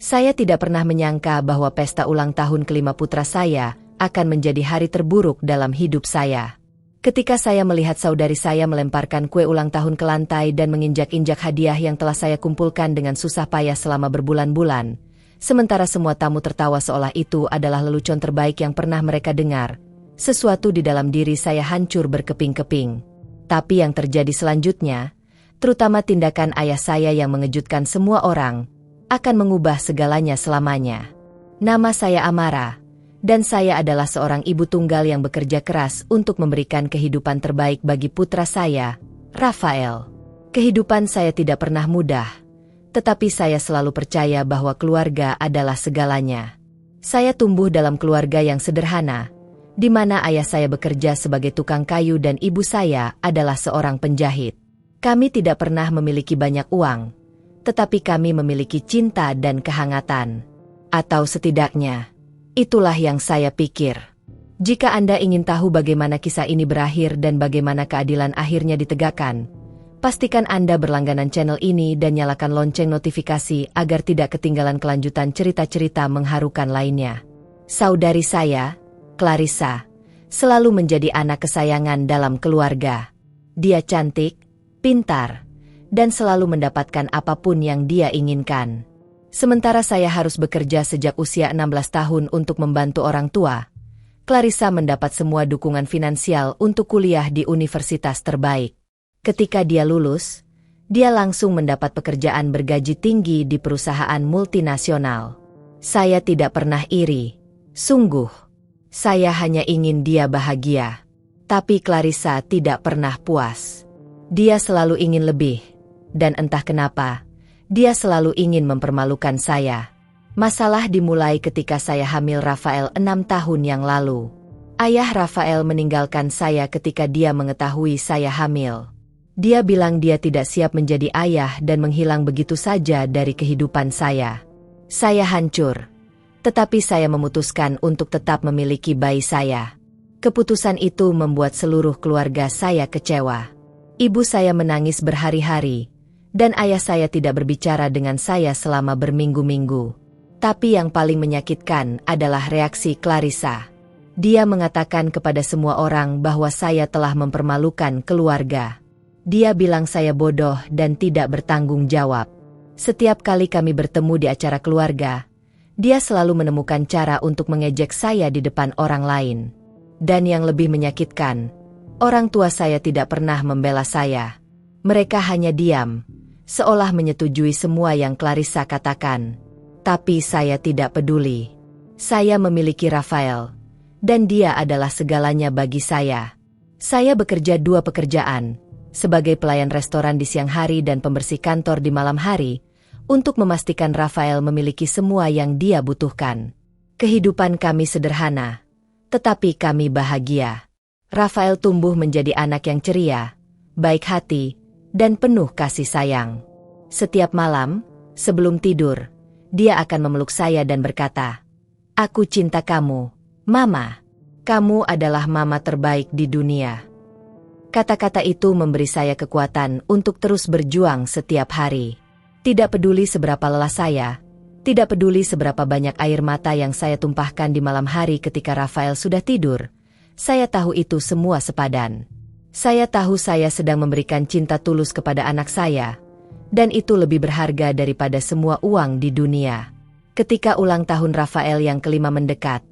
Saya tidak pernah menyangka bahwa pesta ulang tahun kelima putra saya akan menjadi hari terburuk dalam hidup saya. Ketika saya melihat saudari saya melemparkan kue ulang tahun ke lantai dan menginjak-injak hadiah yang telah saya kumpulkan dengan susah payah selama berbulan-bulan, sementara semua tamu tertawa seolah itu adalah lelucon terbaik yang pernah mereka dengar, sesuatu di dalam diri saya hancur berkeping-keping. Tapi yang terjadi selanjutnya, terutama tindakan ayah saya yang mengejutkan semua orang, akan mengubah segalanya selamanya. Nama saya Amara, dan saya adalah seorang ibu tunggal yang bekerja keras untuk memberikan kehidupan terbaik bagi putra saya, Rafael. Kehidupan saya tidak pernah mudah, tetapi saya selalu percaya bahwa keluarga adalah segalanya. Saya tumbuh dalam keluarga yang sederhana, di mana ayah saya bekerja sebagai tukang kayu dan ibu saya adalah seorang penjahit. Kami tidak pernah memiliki banyak uang, tetapi kami memiliki cinta dan kehangatan. Atau setidaknya, itulah yang saya pikir. Jika Anda ingin tahu bagaimana kisah ini berakhir dan bagaimana keadilan akhirnya ditegakkan, pastikan Anda berlangganan channel ini dan nyalakan lonceng notifikasi agar tidak ketinggalan kelanjutan cerita-cerita mengharukan lainnya. Saudari saya, Clarissa, selalu menjadi anak kesayangan dalam keluarga. Dia cantik, pintar, dan selalu mendapatkan apapun yang dia inginkan. Sementara saya harus bekerja sejak usia 16 tahun untuk membantu orang tua, Clarissa mendapat semua dukungan finansial untuk kuliah di universitas terbaik. Ketika dia lulus, dia langsung mendapat pekerjaan bergaji tinggi di perusahaan multinasional. Saya tidak pernah iri. Sungguh, saya hanya ingin dia bahagia. Tapi Clarissa tidak pernah puas. Dia selalu ingin lebih. Dan entah kenapa, dia selalu ingin mempermalukan saya. Masalah dimulai ketika saya hamil Rafael 6 tahun yang lalu. Ayah Rafael meninggalkan saya ketika dia mengetahui saya hamil. Dia bilang dia tidak siap menjadi ayah dan menghilang begitu saja dari kehidupan saya. Saya hancur. Tetapi saya memutuskan untuk tetap memiliki bayi saya. Keputusan itu membuat seluruh keluarga saya kecewa. Ibu saya menangis berhari-hari, dan ayah saya tidak berbicara dengan saya selama berminggu-minggu. Tapi yang paling menyakitkan adalah reaksi Clarissa. Dia mengatakan kepada semua orang bahwa saya telah mempermalukan keluarga. Dia bilang saya bodoh dan tidak bertanggung jawab. Setiap kali kami bertemu di acara keluarga, dia selalu menemukan cara untuk mengejek saya di depan orang lain. Dan yang lebih menyakitkan, orang tua saya tidak pernah membela saya. Mereka hanya diam, seolah menyetujui semua yang Clarissa katakan. Tapi saya tidak peduli. Saya memiliki Rafael, dan dia adalah segalanya bagi saya. Saya bekerja 2 pekerjaan, sebagai pelayan restoran di siang hari dan pembersih kantor di malam hari, untuk memastikan Rafael memiliki semua yang dia butuhkan. Kehidupan kami sederhana, tetapi kami bahagia. Rafael tumbuh menjadi anak yang ceria, baik hati, dan penuh kasih sayang. Setiap malam, sebelum tidur, dia akan memeluk saya dan berkata, "Aku cinta kamu, Mama. Kamu adalah mama terbaik di dunia." Kata-kata itu memberi saya kekuatan untuk terus berjuang setiap hari. Tidak peduli seberapa lelah saya, tidak peduli seberapa banyak air mata yang saya tumpahkan di malam hari ketika Rafael sudah tidur, saya tahu itu semua sepadan. Saya tahu saya sedang memberikan cinta tulus kepada anak saya, dan itu lebih berharga daripada semua uang di dunia. Ketika ulang tahun Rafael yang kelima mendekat,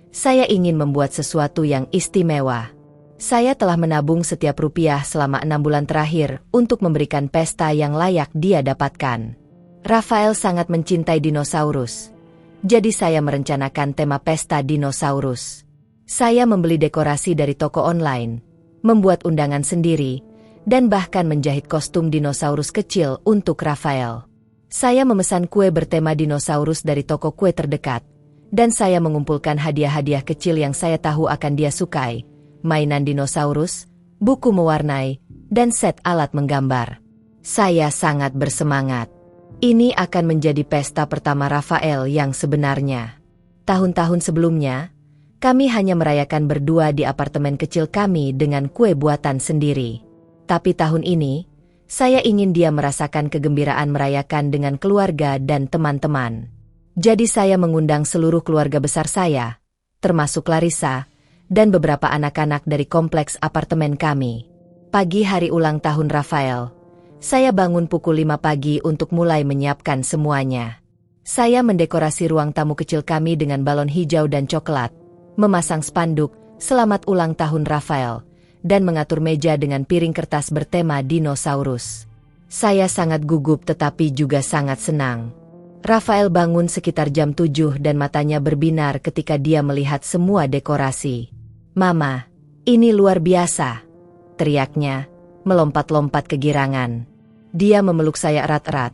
saya ingin membuat sesuatu yang istimewa. Saya telah menabung setiap rupiah selama 6 bulan terakhir untuk memberikan pesta yang layak dia dapatkan. Rafael sangat mencintai dinosaurus, jadi saya merencanakan tema pesta dinosaurus. Saya membeli dekorasi dari toko online, membuat undangan sendiri, dan bahkan menjahit kostum dinosaurus kecil untuk Rafael. Saya memesan kue bertema dinosaurus dari toko kue terdekat, dan saya mengumpulkan hadiah-hadiah kecil yang saya tahu akan dia sukai, mainan dinosaurus, buku mewarnai, dan set alat menggambar. Saya sangat bersemangat. Ini akan menjadi pesta pertama Rafael yang sebenarnya. Tahun-tahun sebelumnya, kami hanya merayakan berdua di apartemen kecil kami dengan kue buatan sendiri. Tapi tahun ini, saya ingin dia merasakan kegembiraan merayakan dengan keluarga dan teman-teman. Jadi saya mengundang seluruh keluarga besar saya, termasuk Clarissa, dan beberapa anak-anak dari kompleks apartemen kami. Pagi hari ulang tahun Rafael, saya bangun pukul 5 pagi untuk mulai menyiapkan semuanya. Saya mendekorasi ruang tamu kecil kami dengan balon hijau dan coklat, memasang spanduk, "Selamat ulang tahun Rafael," dan mengatur meja dengan piring kertas bertema dinosaurus. Saya sangat gugup tetapi juga sangat senang. Rafael bangun sekitar jam 7 dan matanya berbinar ketika dia melihat semua dekorasi. "Mama, ini luar biasa," teriaknya, melompat-lompat kegirangan. Dia memeluk saya erat-erat,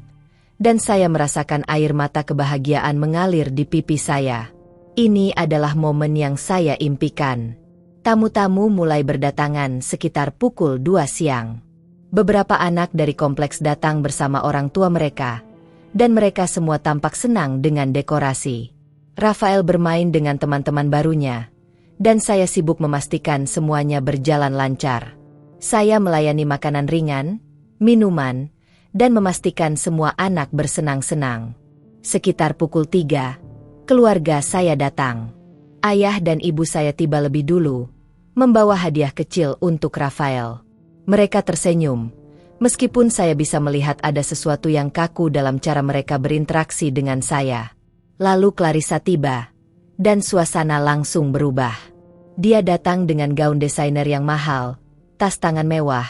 dan saya merasakan air mata kebahagiaan mengalir di pipi saya. Ini adalah momen yang saya impikan. Tamu-tamu mulai berdatangan sekitar pukul 2 siang. Beberapa anak dari kompleks datang bersama orang tua mereka, dan mereka semua tampak senang dengan dekorasi. Rafael bermain dengan teman-teman barunya, dan saya sibuk memastikan semuanya berjalan lancar. Saya melayani makanan ringan, minuman, dan memastikan semua anak bersenang-senang. Sekitar pukul 3, keluarga saya datang. Ayah dan ibu saya tiba lebih dulu, membawa hadiah kecil untuk Rafael. Mereka tersenyum, meskipun saya bisa melihat ada sesuatu yang kaku dalam cara mereka berinteraksi dengan saya. Lalu Clarissa tiba, dan suasana langsung berubah. Dia datang dengan gaun desainer yang mahal, tas tangan mewah,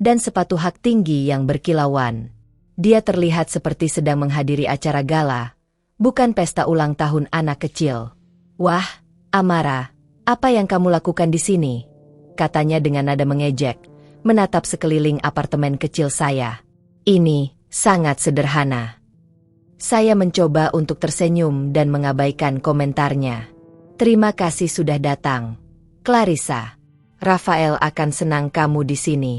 dan sepatu hak tinggi yang berkilauan. Dia terlihat seperti sedang menghadiri acara gala, bukan pesta ulang tahun anak kecil. "Wah, Amara, apa yang kamu lakukan di sini?" katanya dengan nada mengejek, menatap sekeliling apartemen kecil saya. "Ini sangat sederhana." Saya mencoba untuk tersenyum dan mengabaikan komentarnya. "Terima kasih sudah datang, Clarissa. Rafael akan senang kamu di sini."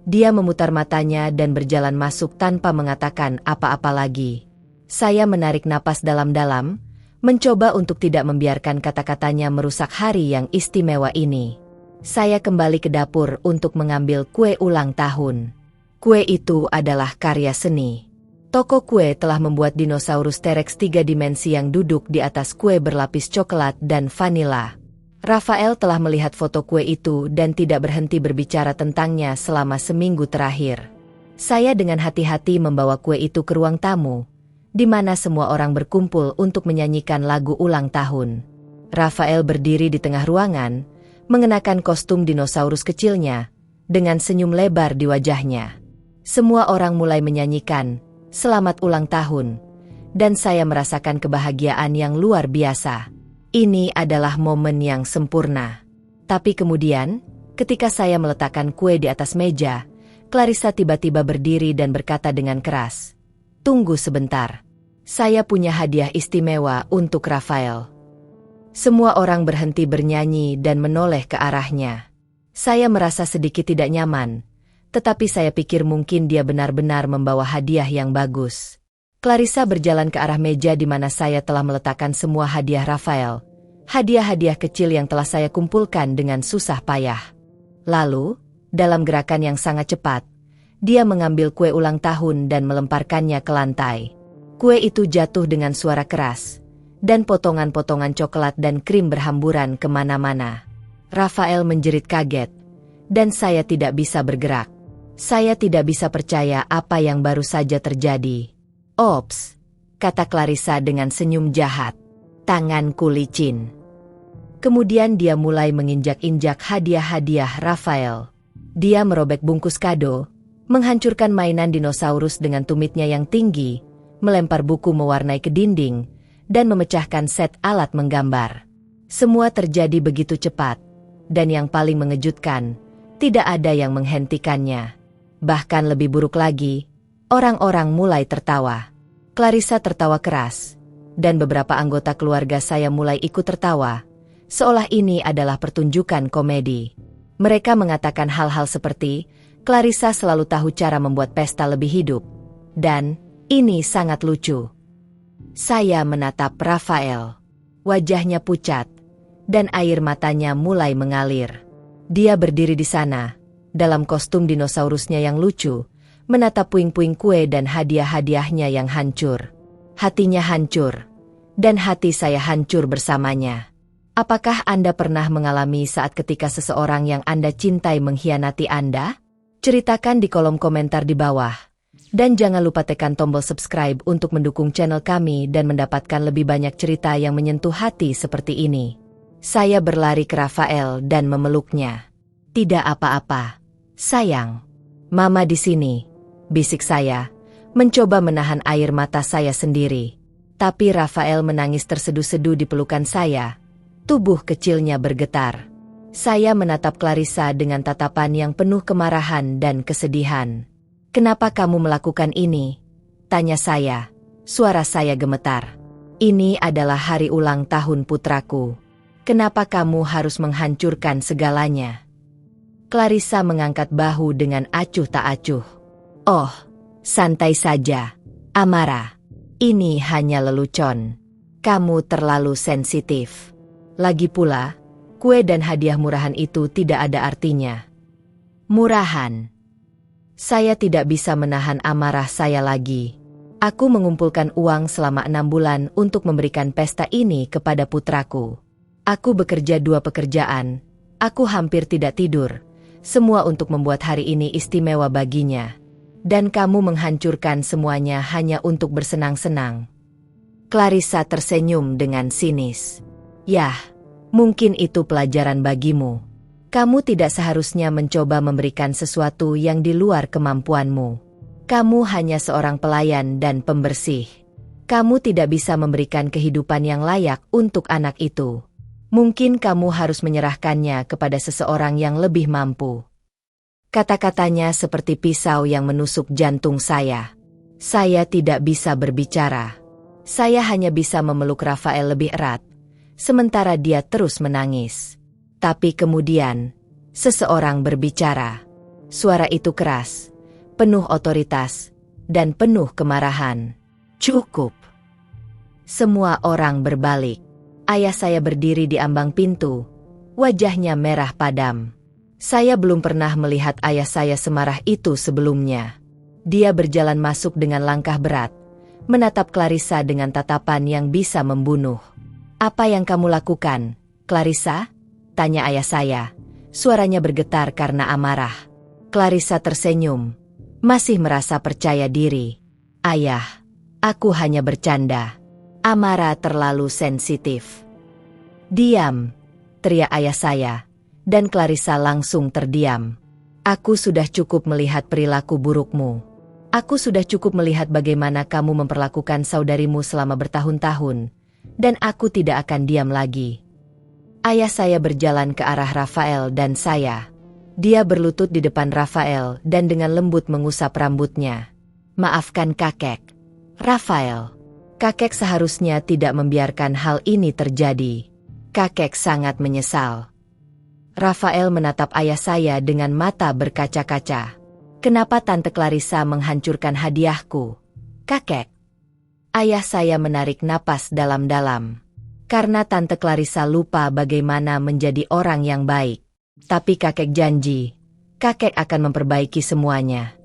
Dia memutar matanya dan berjalan masuk tanpa mengatakan apa-apa lagi. Saya menarik napas dalam-dalam, mencoba untuk tidak membiarkan kata-katanya merusak hari yang istimewa ini. Saya kembali ke dapur untuk mengambil kue ulang tahun. Kue itu adalah karya seni. Toko kue telah membuat dinosaurus T-Rex 3 dimensi yang duduk di atas kue berlapis coklat dan vanila. Rafael telah melihat foto kue itu dan tidak berhenti berbicara tentangnya selama seminggu terakhir. Saya dengan hati-hati membawa kue itu ke ruang tamu, di mana semua orang berkumpul untuk menyanyikan lagu ulang tahun. Rafael berdiri di tengah ruangan, mengenakan kostum dinosaurus kecilnya, dengan senyum lebar di wajahnya. Semua orang mulai menyanyikan, "Selamat ulang tahun," dan saya merasakan kebahagiaan yang luar biasa. Ini adalah momen yang sempurna. Tapi kemudian, ketika saya meletakkan kue di atas meja, Clarissa tiba-tiba berdiri dan berkata dengan keras, "Tunggu sebentar. Saya punya hadiah istimewa untuk Rafael." Semua orang berhenti bernyanyi dan menoleh ke arahnya. Saya merasa sedikit tidak nyaman, tetapi saya pikir mungkin dia benar-benar membawa hadiah yang bagus. Clarissa berjalan ke arah meja di mana saya telah meletakkan semua hadiah Rafael, hadiah-hadiah kecil yang telah saya kumpulkan dengan susah payah. Lalu, dalam gerakan yang sangat cepat, dia mengambil kue ulang tahun dan melemparkannya ke lantai. Kue itu jatuh dengan suara keras, dan potongan-potongan coklat dan krim berhamburan kemana-mana. Rafael menjerit kaget, dan saya tidak bisa bergerak. Saya tidak bisa percaya apa yang baru saja terjadi. "Ops," kata Clarissa dengan senyum jahat. "Tanganku licin." Kemudian dia mulai menginjak-injak hadiah-hadiah Rafael. Dia merobek bungkus kado, menghancurkan mainan dinosaurus dengan tumitnya yang tinggi, melempar buku mewarnai ke dinding, dan memecahkan set alat menggambar. Semua terjadi begitu cepat, dan yang paling mengejutkan, tidak ada yang menghentikannya. Bahkan lebih buruk lagi, orang-orang mulai tertawa. Clarissa tertawa keras, dan beberapa anggota keluarga saya mulai ikut tertawa, seolah ini adalah pertunjukan komedi. Mereka mengatakan hal-hal seperti, "Clarissa selalu tahu cara membuat pesta lebih hidup," dan "Ini sangat lucu." Saya menatap Rafael. Wajahnya pucat, dan air matanya mulai mengalir. Dia berdiri di sana, dalam kostum dinosaurusnya yang lucu, menatap puing-puing kue dan hadiah-hadiahnya yang hancur. Hatinya hancur, dan hati saya hancur bersamanya. Apakah Anda pernah mengalami saat ketika seseorang yang Anda cintai mengkhianati Anda? Ceritakan di kolom komentar di bawah. Dan jangan lupa tekan tombol subscribe untuk mendukung channel kami dan mendapatkan lebih banyak cerita yang menyentuh hati seperti ini. Saya berlari ke Rafael dan memeluknya. Tidak apa-apa, sayang. Mama di sini, bisik saya, mencoba menahan air mata saya sendiri. Tapi Rafael menangis terseduh-seduh di pelukan saya. Tubuh kecilnya bergetar. Saya menatap Clarissa dengan tatapan yang penuh kemarahan dan kesedihan. "Kenapa kamu melakukan ini?" tanya saya. Suara saya gemetar. "Ini adalah hari ulang tahun putraku. Kenapa kamu harus menghancurkan segalanya?" Clarissa mengangkat bahu dengan acuh tak acuh. "Oh, santai saja, Amara. Ini hanya lelucon. Kamu terlalu sensitif. Lagi pula, kue dan hadiah murahan itu tidak ada artinya." Murahan. Saya tidak bisa menahan amarah saya lagi. Aku mengumpulkan uang selama 6 bulan untuk memberikan pesta ini kepada putraku. Aku bekerja 2 pekerjaan. Aku hampir tidak tidur. Semua untuk membuat hari ini istimewa baginya. Dan kamu menghancurkan semuanya hanya untuk bersenang-senang. Clarissa tersenyum dengan sinis. "Yah, mungkin itu pelajaran bagimu. Kamu tidak seharusnya mencoba memberikan sesuatu yang di luar kemampuanmu. Kamu hanya seorang pelayan dan pembersih. Kamu tidak bisa memberikan kehidupan yang layak untuk anak itu. Mungkin kamu harus menyerahkannya kepada seseorang yang lebih mampu." Kata-katanya seperti pisau yang menusuk jantung saya. Saya tidak bisa berbicara. Saya hanya bisa memeluk Rafael lebih erat, sementara dia terus menangis. Tapi kemudian, seseorang berbicara. Suara itu keras, penuh otoritas, dan penuh kemarahan. "Cukup." Semua orang berbalik. Ayah saya berdiri di ambang pintu, wajahnya merah padam. Saya belum pernah melihat ayah saya semarah itu sebelumnya. Dia berjalan masuk dengan langkah berat, menatap Clarissa dengan tatapan yang bisa membunuh. "Apa yang kamu lakukan, Clarissa?" tanya ayah saya. Suaranya bergetar karena amarah. Clarissa tersenyum, masih merasa percaya diri. "Ayah, aku hanya bercanda. Amara terlalu sensitif." "Diam," teriak ayah saya, dan Clarissa langsung terdiam. "Aku sudah cukup melihat perilaku burukmu. Aku sudah cukup melihat bagaimana kamu memperlakukan saudarimu selama bertahun-tahun, dan aku tidak akan diam lagi." Ayah saya berjalan ke arah Rafael dan saya. Dia berlutut di depan Rafael dan dengan lembut mengusap rambutnya. "Maafkan kakek, Rafael. Kakek seharusnya tidak membiarkan hal ini terjadi. Kakek sangat menyesal." Rafael menatap ayah saya dengan mata berkaca-kaca. "Kenapa Tante Clarissa menghancurkan hadiahku, kakek?" Ayah saya menarik napas dalam-dalam. Karena Tante Clarissa lupa bagaimana menjadi orang yang baik. Tapi kakek janji, kakek akan memperbaiki semuanya.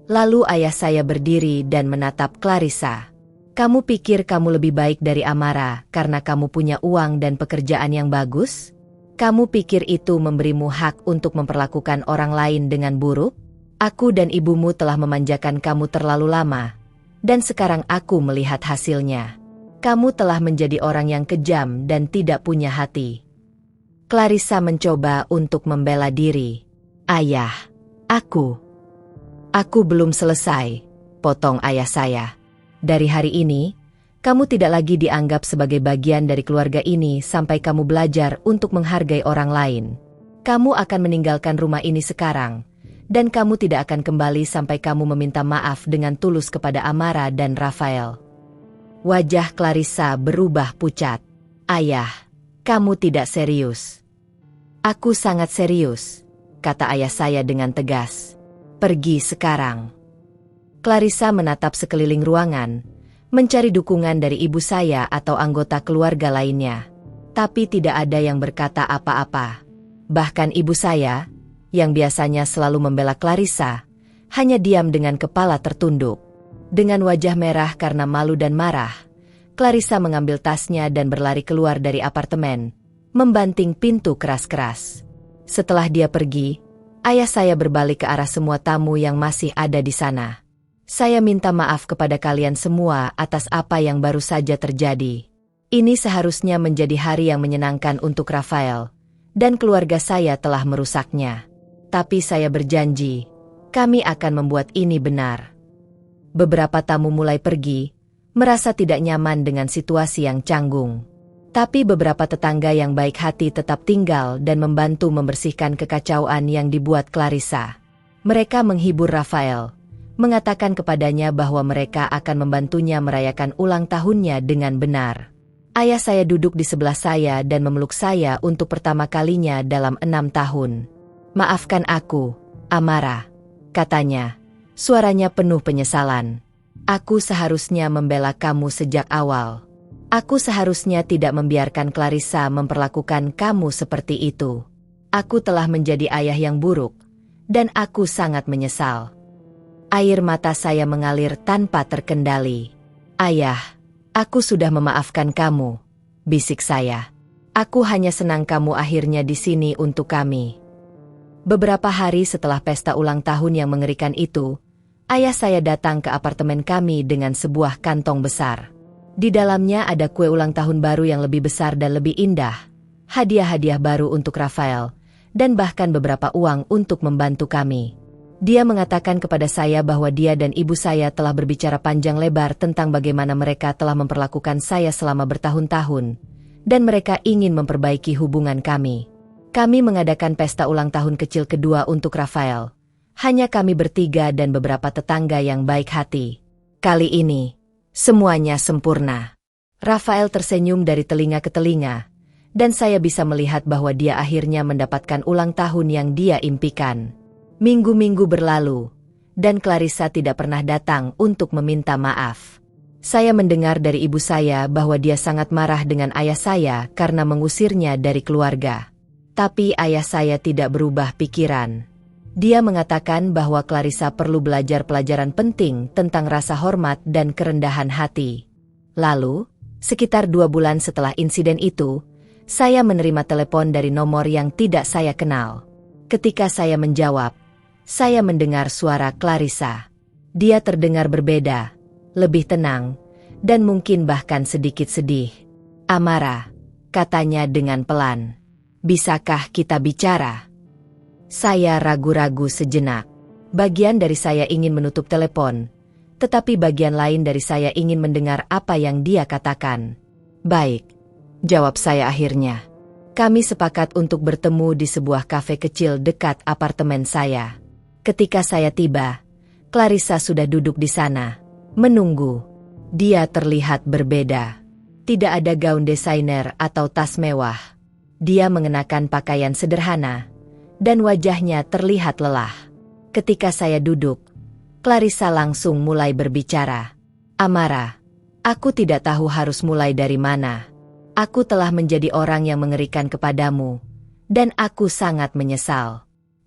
Lalu ayah saya berdiri dan menatap Clarissa. "Kamu pikir kamu lebih baik dari Amara karena kamu punya uang dan pekerjaan yang bagus? Kamu pikir itu memberimu hak untuk memperlakukan orang lain dengan buruk? Aku dan ibumu telah memanjakan kamu terlalu lama, dan sekarang aku melihat hasilnya. Kamu telah menjadi orang yang kejam dan tidak punya hati." Clarissa mencoba untuk membela diri. "Ayah, aku belum selesai," potong ayah saya. "Dari hari ini, kamu tidak lagi dianggap sebagai bagian dari keluarga ini sampai kamu belajar untuk menghargai orang lain. Kamu akan meninggalkan rumah ini sekarang, dan kamu tidak akan kembali sampai kamu meminta maaf dengan tulus kepada Amara dan Rafael." Wajah Clarissa berubah pucat. "Ayah, kamu tidak serius." "Aku sangat serius," kata ayah saya dengan tegas. "Pergi sekarang." Clarissa menatap sekeliling ruangan, mencari dukungan dari ibu saya atau anggota keluarga lainnya. Tapi tidak ada yang berkata apa-apa. Bahkan ibu saya, yang biasanya selalu membela Clarissa, hanya diam dengan kepala tertunduk. Dengan wajah merah karena malu dan marah, Clarissa mengambil tasnya dan berlari keluar dari apartemen, membanting pintu keras-keras. Setelah dia pergi, ayah saya berbalik ke arah semua tamu yang masih ada di sana. Saya minta maaf kepada kalian semua atas apa yang baru saja terjadi. Ini seharusnya menjadi hari yang menyenangkan untuk Rafael, dan keluarga saya telah merusaknya. Tapi saya berjanji, kami akan membuat ini benar. Beberapa tamu mulai pergi, merasa tidak nyaman dengan situasi yang canggung. Tapi beberapa tetangga yang baik hati tetap tinggal dan membantu membersihkan kekacauan yang dibuat Clarissa. Mereka menghibur Rafael, mengatakan kepadanya bahwa mereka akan membantunya merayakan ulang tahunnya dengan benar. Ayah saya duduk di sebelah saya dan memeluk saya untuk pertama kalinya dalam 6 tahun. "Maafkan aku, Amara," katanya. Suaranya penuh penyesalan. "Aku seharusnya membela kamu sejak awal. Aku seharusnya tidak membiarkan Clarissa memperlakukan kamu seperti itu. Aku telah menjadi ayah yang buruk, dan aku sangat menyesal." Air mata saya mengalir tanpa terkendali. "Ayah, aku sudah memaafkan kamu," bisik saya. "Aku hanya senang kamu akhirnya di sini untuk kami." Beberapa hari setelah pesta ulang tahun yang mengerikan itu, ayah saya datang ke apartemen kami dengan sebuah kantong besar. Di dalamnya ada kue ulang tahun baru yang lebih besar dan lebih indah, hadiah-hadiah baru untuk Rafael, dan bahkan beberapa uang untuk membantu kami. Dia mengatakan kepada saya bahwa dia dan ibu saya telah berbicara panjang lebar tentang bagaimana mereka telah memperlakukan saya selama bertahun-tahun, dan mereka ingin memperbaiki hubungan kami. Kami mengadakan pesta ulang tahun kecil kedua untuk Rafael. Hanya kami bertiga dan beberapa tetangga yang baik hati. Kali ini, semuanya sempurna. Rafael tersenyum dari telinga ke telinga, dan saya bisa melihat bahwa dia akhirnya mendapatkan ulang tahun yang dia impikan. Minggu-minggu berlalu, dan Clarissa tidak pernah datang untuk meminta maaf. Saya mendengar dari ibu saya bahwa dia sangat marah dengan ayah saya karena mengusirnya dari keluarga. Tapi ayah saya tidak berubah pikiran. Dia mengatakan bahwa Clarissa perlu belajar pelajaran penting tentang rasa hormat dan kerendahan hati. Lalu, sekitar 2 bulan setelah insiden itu, saya menerima telepon dari nomor yang tidak saya kenal. Ketika saya menjawab, saya mendengar suara Clarissa. Dia terdengar berbeda, lebih tenang, dan mungkin bahkan sedikit sedih. "Amara," katanya dengan pelan. "Bisakah kita bicara?" Saya ragu-ragu sejenak. Bagian dari saya ingin menutup telepon, tetapi bagian lain dari saya ingin mendengar apa yang dia katakan. "Baik," jawab saya akhirnya. "Kami sepakat untuk bertemu di sebuah kafe kecil dekat apartemen saya." Ketika saya tiba, Clarissa sudah duduk di sana, menunggu. Dia terlihat berbeda. Tidak ada gaun desainer atau tas mewah. Dia mengenakan pakaian sederhana, dan wajahnya terlihat lelah. Ketika saya duduk, Clarissa langsung mulai berbicara. "Amara, aku tidak tahu harus mulai dari mana. Aku telah menjadi orang yang mengerikan kepadamu, dan aku sangat menyesal.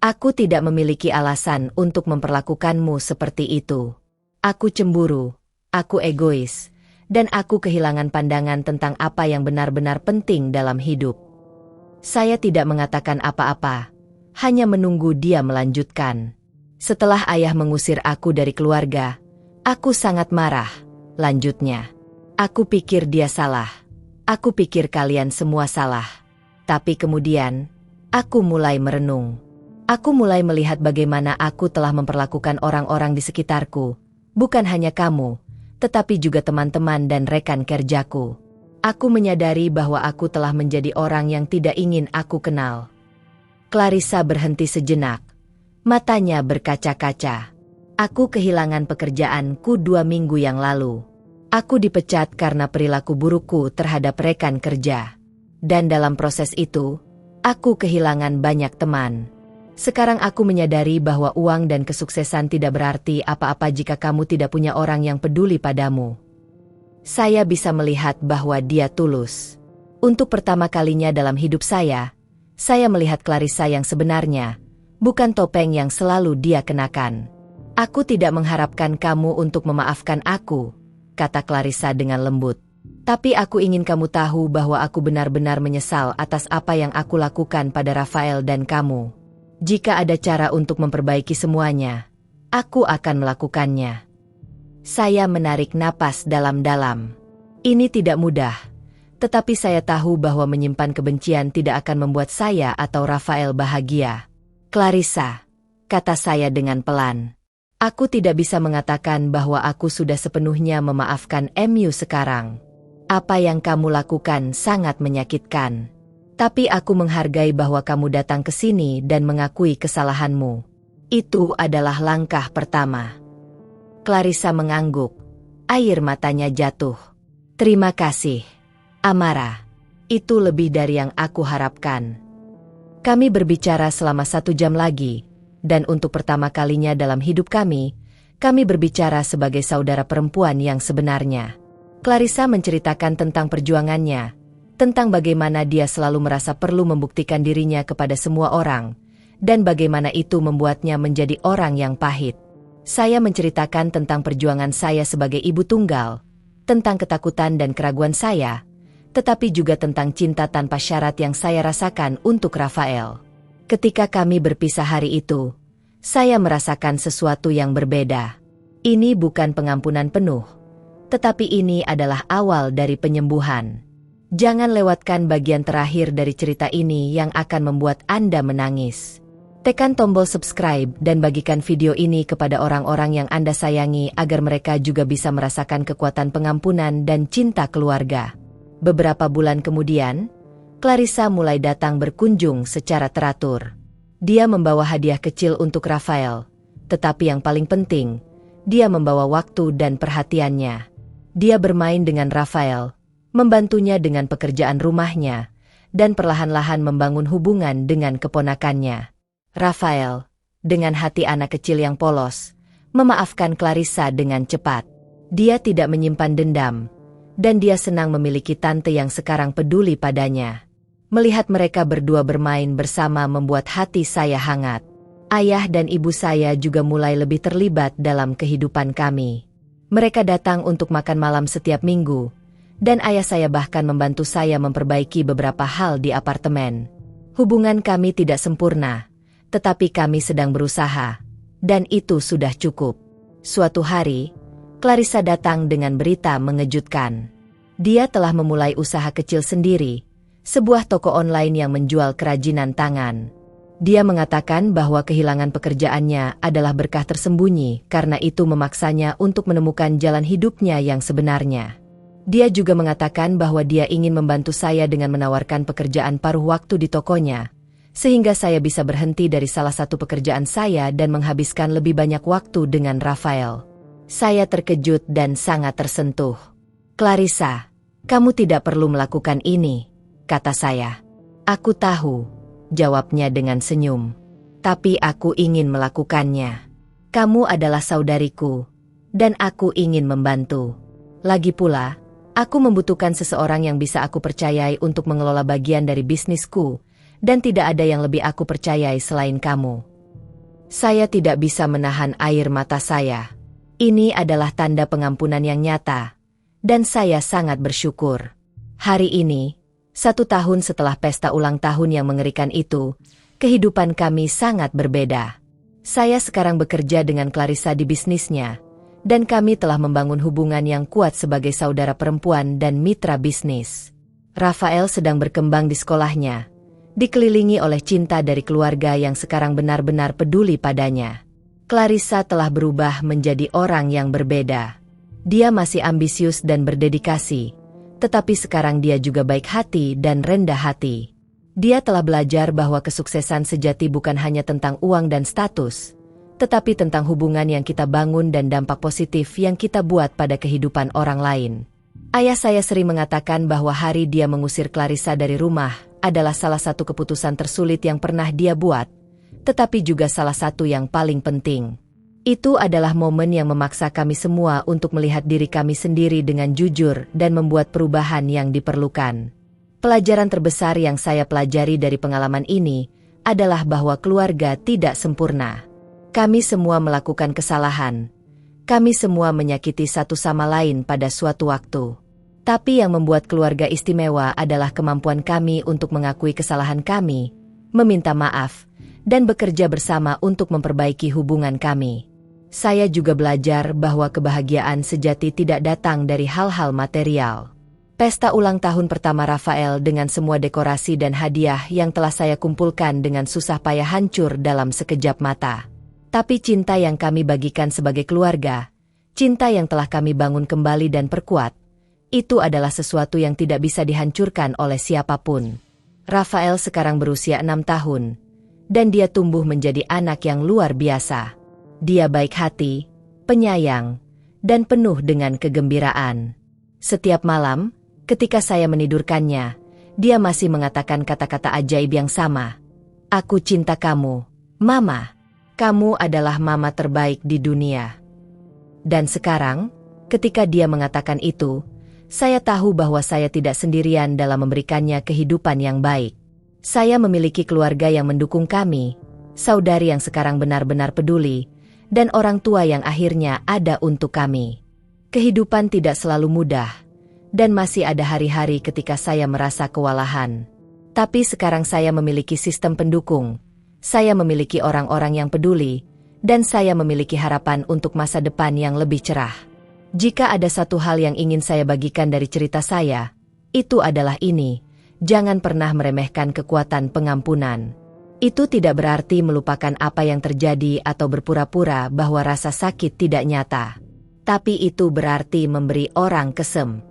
Aku tidak memiliki alasan untuk memperlakukanmu seperti itu. Aku cemburu, aku egois, dan aku kehilangan pandangan tentang apa yang benar-benar penting dalam hidup." Saya tidak mengatakan apa-apa, hanya menunggu dia melanjutkan. "Setelah ayah mengusir aku dari keluarga, aku sangat marah," lanjutnya. "Aku pikir dia salah. Aku pikir kalian semua salah. Tapi kemudian, aku mulai merenung. Aku mulai melihat bagaimana aku telah memperlakukan orang-orang di sekitarku, bukan hanya kamu, tetapi juga teman-teman dan rekan kerjaku. Aku menyadari bahwa aku telah menjadi orang yang tidak ingin aku kenal." Clarissa berhenti sejenak. Matanya berkaca-kaca. "Aku kehilangan pekerjaanku 2 minggu yang lalu. Aku dipecat karena perilaku burukku terhadap rekan kerja. Dan dalam proses itu, aku kehilangan banyak teman. Sekarang aku menyadari bahwa uang dan kesuksesan tidak berarti apa-apa jika kamu tidak punya orang yang peduli padamu." Saya bisa melihat bahwa dia tulus. Untuk pertama kalinya dalam hidup saya melihat Clarissa yang sebenarnya, bukan topeng yang selalu dia kenakan. Aku tidak mengharapkan kamu untuk memaafkan aku, kata Clarissa dengan lembut. Tapi aku ingin kamu tahu bahwa aku benar-benar menyesal atas apa yang aku lakukan pada Rafael dan kamu. Jika ada cara untuk memperbaiki semuanya, aku akan melakukannya. Saya menarik napas dalam-dalam. Ini tidak mudah, tetapi saya tahu bahwa menyimpan kebencian tidak akan membuat saya atau Rafael bahagia. Clarissa, kata saya dengan pelan. Aku tidak bisa mengatakan bahwa aku sudah sepenuhnya memaafkan MU sekarang. Apa yang kamu lakukan sangat menyakitkan. Tapi aku menghargai bahwa kamu datang ke sini dan mengakui kesalahanmu. Itu adalah langkah pertama. Clarissa mengangguk. Air matanya jatuh. Terima kasih, Amara. Itu lebih dari yang aku harapkan. Kami berbicara selama 1 jam lagi. Dan untuk pertama kalinya dalam hidup kami berbicara sebagai saudara perempuan yang sebenarnya. Clarissa menceritakan tentang perjuangannya, tentang bagaimana dia selalu merasa perlu membuktikan dirinya kepada semua orang, dan bagaimana itu membuatnya menjadi orang yang pahit. Saya menceritakan tentang perjuangan saya sebagai ibu tunggal, tentang ketakutan dan keraguan saya, tetapi juga tentang cinta tanpa syarat yang saya rasakan untuk Rafael. Ketika kami berpisah hari itu, saya merasakan sesuatu yang berbeda. Ini bukan pengampunan penuh, tetapi ini adalah awal dari penyembuhan. Jangan lewatkan bagian terakhir dari cerita ini yang akan membuat Anda menangis. Tekan tombol subscribe dan bagikan video ini kepada orang-orang yang Anda sayangi agar mereka juga bisa merasakan kekuatan pengampunan dan cinta keluarga. Beberapa bulan kemudian, Clarissa mulai datang berkunjung secara teratur. Dia membawa hadiah kecil untuk Rafael, tetapi yang paling penting, dia membawa waktu dan perhatiannya. Dia bermain dengan Rafael, membantunya dengan pekerjaan rumahnya, dan perlahan-lahan membangun hubungan dengan keponakannya. Rafael, dengan hati anak kecil yang polos, memaafkan Clarissa dengan cepat. Dia tidak menyimpan dendam, dan dia senang memiliki tante yang sekarang peduli padanya. Melihat mereka berdua bermain bersama membuat hati saya hangat. Ayah dan ibu saya juga mulai lebih terlibat dalam kehidupan kami. Mereka datang untuk makan malam setiap minggu, dan ayah saya bahkan membantu saya memperbaiki beberapa hal di apartemen. Hubungan kami tidak sempurna, tetapi kami sedang berusaha, dan itu sudah cukup. Suatu hari, Clarissa datang dengan berita mengejutkan. Dia telah memulai usaha kecil sendiri, sebuah toko online yang menjual kerajinan tangan. Dia mengatakan bahwa kehilangan pekerjaannya adalah berkah tersembunyi karena itu memaksanya untuk menemukan jalan hidupnya yang sebenarnya. Dia juga mengatakan bahwa dia ingin membantu saya dengan menawarkan pekerjaan paruh waktu di tokonya, sehingga saya bisa berhenti dari salah satu pekerjaan saya dan menghabiskan lebih banyak waktu dengan Rafael. Saya terkejut dan sangat tersentuh. Clarissa, kamu tidak perlu melakukan ini, kata saya. Aku tahu, jawabnya dengan senyum. Tapi aku ingin melakukannya. Kamu adalah saudariku, dan aku ingin membantu. Lagi pula, aku membutuhkan seseorang yang bisa aku percayai untuk mengelola bagian dari bisnisku, dan tidak ada yang lebih aku percayai selain kamu. Saya tidak bisa menahan air mata saya. Ini adalah tanda pengampunan yang nyata, dan saya sangat bersyukur. Hari ini, 1 tahun setelah pesta ulang tahun yang mengerikan itu, kehidupan kami sangat berbeda. Saya sekarang bekerja dengan Clarissa di bisnisnya, dan kami telah membangun hubungan yang kuat sebagai saudara perempuan dan mitra bisnis. Rafael sedang berkembang di sekolahnya, dikelilingi oleh cinta dari keluarga yang sekarang benar-benar peduli padanya. Clarissa telah berubah menjadi orang yang berbeda. Dia masih ambisius dan berdedikasi, tetapi sekarang dia juga baik hati dan rendah hati. Dia telah belajar bahwa kesuksesan sejati bukan hanya tentang uang dan status, tetapi tentang hubungan yang kita bangun dan dampak positif yang kita buat pada kehidupan orang lain. Ayah saya sering mengatakan bahwa hari dia mengusir Clarissa dari rumah adalah salah satu keputusan tersulit yang pernah dia buat, tetapi juga salah satu yang paling penting. Itu adalah momen yang memaksa kami semua untuk melihat diri kami sendiri dengan jujur dan membuat perubahan yang diperlukan. Pelajaran terbesar yang saya pelajari dari pengalaman ini adalah bahwa keluarga tidak sempurna. Kami semua melakukan kesalahan. Kami semua menyakiti satu sama lain pada suatu waktu. Tapi yang membuat keluarga istimewa adalah kemampuan kami untuk mengakui kesalahan kami, meminta maaf, dan bekerja bersama untuk memperbaiki hubungan kami. Saya juga belajar bahwa kebahagiaan sejati tidak datang dari hal-hal material. Pesta ulang tahun pertama Rafael dengan semua dekorasi dan hadiah yang telah saya kumpulkan dengan susah payah hancur dalam sekejap mata. Tapi cinta yang kami bagikan sebagai keluarga, cinta yang telah kami bangun kembali dan perkuat, itu adalah sesuatu yang tidak bisa dihancurkan oleh siapapun. Rafael sekarang berusia 6 tahun, dan dia tumbuh menjadi anak yang luar biasa. Dia baik hati, penyayang, dan penuh dengan kegembiraan. Setiap malam, ketika saya menidurkannya, dia masih mengatakan kata-kata ajaib yang sama. Aku cinta kamu, Mama. Kamu adalah mama terbaik di dunia. Dan sekarang, ketika dia mengatakan itu, saya tahu bahwa saya tidak sendirian dalam memberikannya kehidupan yang baik. Saya memiliki keluarga yang mendukung kami, saudari yang sekarang benar-benar peduli, dan orang tua yang akhirnya ada untuk kami. Kehidupan tidak selalu mudah, dan masih ada hari-hari ketika saya merasa kewalahan. Tapi sekarang saya memiliki sistem pendukung. Saya memiliki orang-orang yang peduli, dan saya memiliki harapan untuk masa depan yang lebih cerah. Jika ada satu hal yang ingin saya bagikan dari cerita saya, itu adalah ini: jangan pernah meremehkan kekuatan pengampunan. Itu tidak berarti melupakan apa yang terjadi atau berpura-pura bahwa rasa sakit tidak nyata. Tapi itu berarti memberi orang kesem.